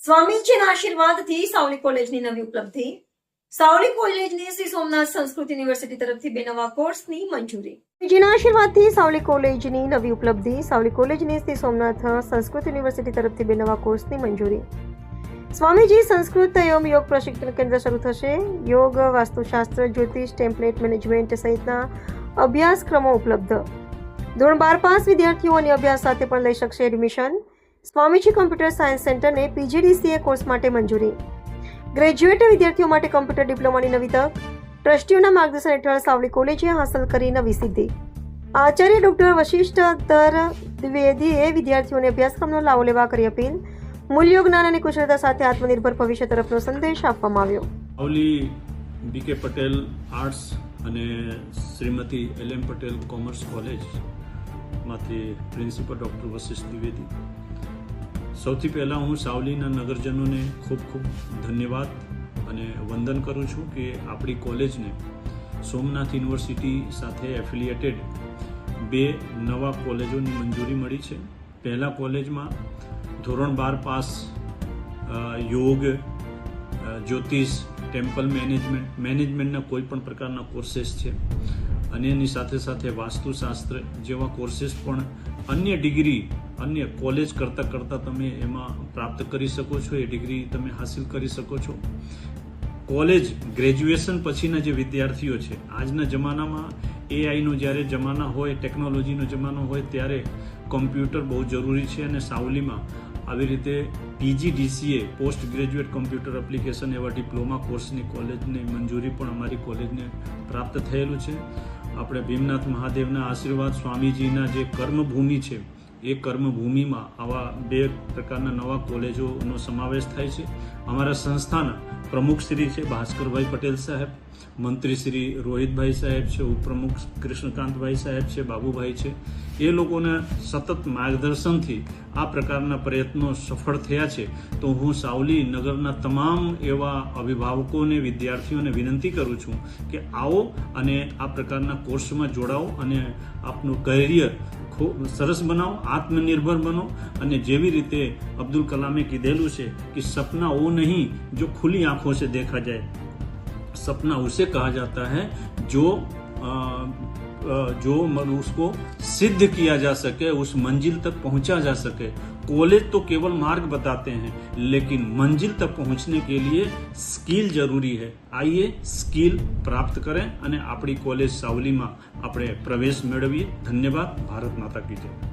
સ્વામીજીના આશીર્વાદથી સાવલી કોલેજની નવી ઉપલબ્ધિ. સાવલી કોલેજને શ્રી સોમનાથ સંસ્કૃત યુનિવર્સિટી તરફથી 2 નવા કોર્સની મંજૂરી. સ્વામીજીના આશીર્વાદથી સાવલી કોલેજની નવી ઉપલબ્ધિ. સાવલી કોલેજને શ્રી સોમનાથ સંસ્કૃત યુનિવર્સિટી તરફથી 2 નવા કોર્સની મંજૂરી. સ્વામીજી સંસ્કૃત યોગ પ્રશિક્ષણ કેન્દ્ર શરૂ થશે. યોગ, વાસ્તુશાસ્ત્ર, જ્યોતિષ, ટેમ્પલેટ મેનેજમેન્ટ સહિતના અભ્યાસક્રમો ઉપલબ્ધ. ધોરણ 12 પાસ વિદ્યાર્થીઓ અન્ય અભ્યાસ સાથે પણ લઈ શકશે એડમિશન. સ્વામીજી કમ્પ્યુટર સાયન્સ સેન્ટરને PGDCA કોર્સ માટે મંજૂરી. ગ્રેજ્યુએટ વિદ્યાર્થીઓ માટે કમ્પ્યુટર ડિપ્લોમાની નવી તક. ટ્રસ્ટીઓના માર્ગદર્શન હેઠળ સાવલી કોલેજે હાંસલ કરી નવી સિદ્ધિ. આચાર્ય ડોક્ટર વશિષ્ઠધર દ્વિવેદીએ વિદ્યાર્થીઓને અભ્યાસક્રમનો લાવો લેવા કરી અપીલ. મૂલ્યો, જ્ઞાન અને કુશળતા સાથે આત્મનિર્ભર ભવિષ્ય તરફનો સંદેશ આપવામાં આવ્યો. સાવલી BK પટેલ આર્ટ્સ અને શ્રીમતી LM પટેલ કોમર્સ કોલેજમાંથી પ્રિન્સિપલ ડૉક્ટર વશિષ્ઠ દ્વિવેદી. સૌથી પહેલાં હું સાવલીના નગરજનોને ખૂબ ખૂબ ધન્યવાદ અને વંદન કરું છું કે આપણી કોલેજને સોમનાથ યુનિવર્સિટી સાથે એફિલિએટેડ 2 નવા કોલેજોની મંજૂરી મળી છે. પહેલા કોલેજમાં ધોરણ 12 પાસ યોગ, જ્યોતિષ, ટેમ્પલ મેનેજમેન્ટના કોઈ પણ પ્રકારના કોર્सेस છે અને એની સાથે સાથે વાસ્તુશાસ્ત્ર જેવા કોર્सेस પણ અન્ય ડિગ્રી અન્ય કોલેજ કરતાં તમે એમાં પ્રાપ્ત કરી શકો છો. એ ડિગ્રી તમે હાસિલ કરી શકો છો. કોલેજ ગ્રેજ્યુએશન પછીના જે વિદ્યાર્થીઓ છે, આજના જમાનામાં AIનો જ્યારે જમાના હોય, ટેકનોલોજીનો જમાનો હોય ત્યારે કમ્પ્યુટર બહુ જરૂરી છે અને સાવલીમાં આવી રીતે PGDCA post graduate computer application એવા ડિપ્લોમા કોર્સની કોલેજની મંજૂરી પણ અમારી કોલેજને પ્રાપ્ત થયેલું છે. આપણે ભીમનાથ મહાદેવના આશીર્વાદ, સ્વામીજીના જે કર્મભૂમિ છે એ કર્મભૂમિમાં આવા 2 પ્રકારના નવા કોલેજોનો સમાવેશ થાય છે. અમારા સંસ્થાના પ્રમુખ શ્રી છે ભાસ્કરભાઈ પટેલ સાહેબ, મંત્રી શ્રી રોહિતભાઈ સાહેબ છે, ઉપપ્રમુખ કૃષ્ણકાંતભાઈ સાહેબ છે, બાબુભાઈ છે. એ લોકોના સતત માર્ગદર્શનથી આ પ્રકારના પ્રયત્નો સફળ થયા છે. તો હું સાવલી નગરના તમામ એવા અભિભાવકોને, વિદ્યાર્થીઓને વિનંતી કરું છું કે આવો અને આ પ્રકારના કોર્સમાં જોડાઓ અને આપનું કરિયર ખૂબ સરસ બનાવો, આત્મનિર્ભર બનો. અને જેવી રીતે અબ્દુલ કલામે કીધેલું છે કે સપના વો નહીં જો ખુલી આંખों से देखा जाए, सपना उसे कहा जाता है जो उसको सिद्ध किया जा सके, उस मंजिल तक पहुंचा जा सके. कॉलेज तो केवल मार्ग बताते हैं, लेकिन मंजिल तक पहुंचने के लिए स्किल जरूरी है. आइए स्किल प्राप्त करें અને આપણી કોલેજ સાવલીમાં આપણે પ્રવેશ મેળવીએ. ધન્યવાદ. ભારત માતા કી જય.